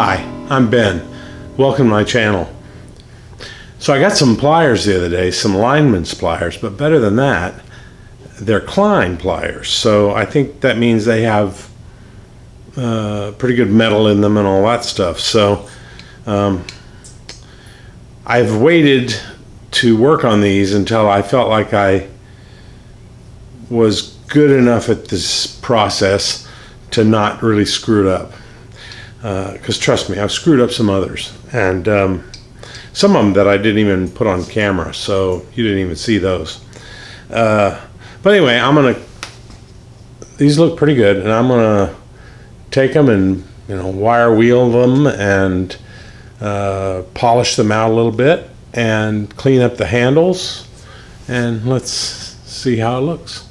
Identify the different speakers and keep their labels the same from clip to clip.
Speaker 1: Hi, I'm Ben. Welcome to my channel. So I got some pliers the other day, some lineman's pliers, but better than that, they're Klein pliers. So I think that means they have pretty good metal in them and all that stuff. So I've waited to work on these until I felt like I was good enough at this process to not really screw it up. Because trust me, I've screwed up some others, and some of them that I didn't even put on camera, so you didn't even see those. But anyway, these look pretty good, and I'm gonna take them and wire wheel them and polish them out a little bit and clean up the handles, and let's see how it looks.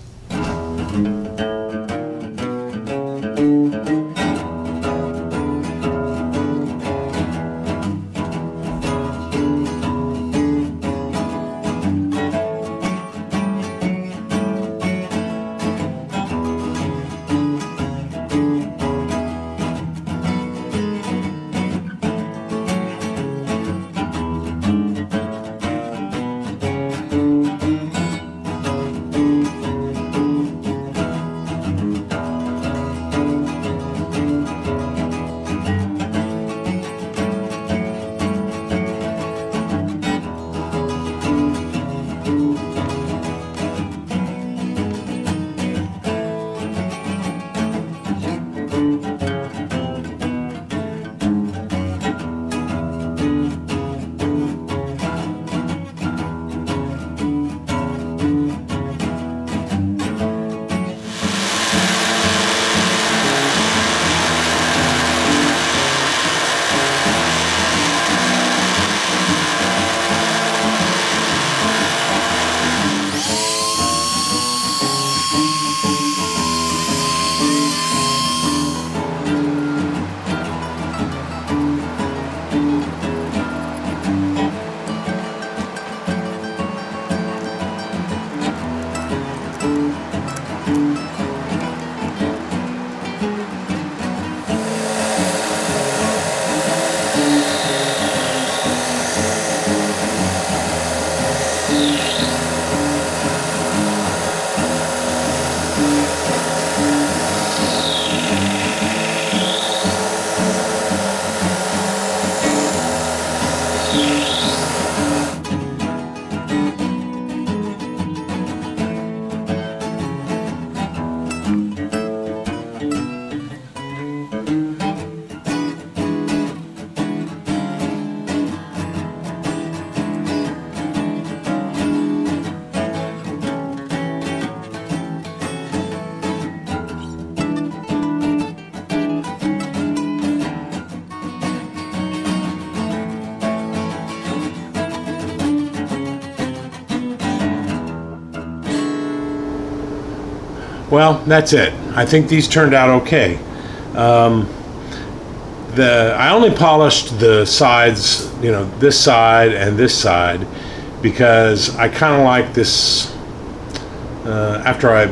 Speaker 1: Well, that's it. I think these turned out okay. I only polished the sides, this side and this side, because I kind of like this, after I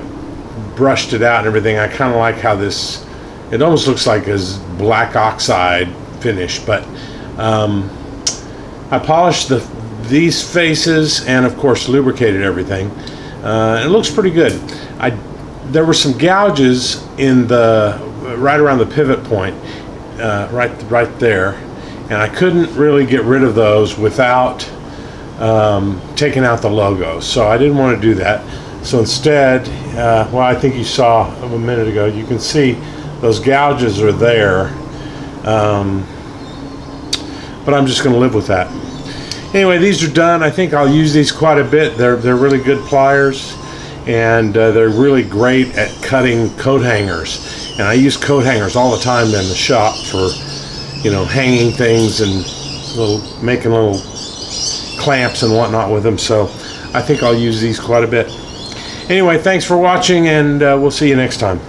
Speaker 1: brushed it out and everything, I kind of like how this, it almost looks like a black oxide finish, but I polished these faces and of course lubricated everything. It looks pretty good. There were some gouges in right around the pivot point, right there, and I couldn't really get rid of those without taking out the logo. So I didn't want to do that. So instead, well, I think you saw a minute ago, you can see those gouges are there, but I'm just going to live with that. Anyway, these are done. I think I'll use these quite a bit. They're really good pliers. And they're really great at cutting coat hangers, and I use coat hangers all the time in the shop for hanging things and making little clamps and whatnot with them. So I think I'll use these quite a bit. Anyway, thanks for watching, and we'll see you next time.